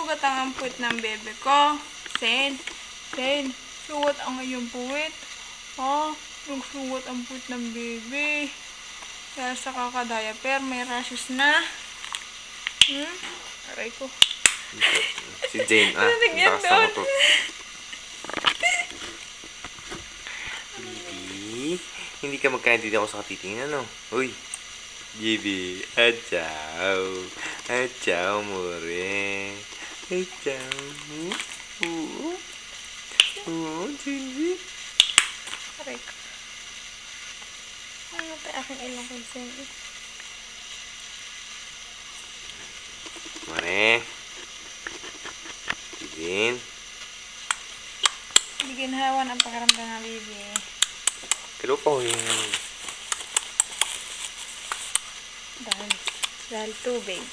Sugat ang puwit ng bebe ko. Sen, sugat ang iyong puwit. Nagsugat ang puwit ng bebe. Dahil sa kakadiaper, may rashes na. Aray ko. Si Jane, Nanagyan doon. Bibi, hindi ka magkaintindi ako sa katitingin, ano? Uy, Bibi, achaw. Achaw, more. Achaw. Bibi. Aray ko. Ano tayo aking ilang konsen? More. Bibin. Hindi ginhawan ang pakaramdam ng bebe. Kilupaw yun. Dahil tubig.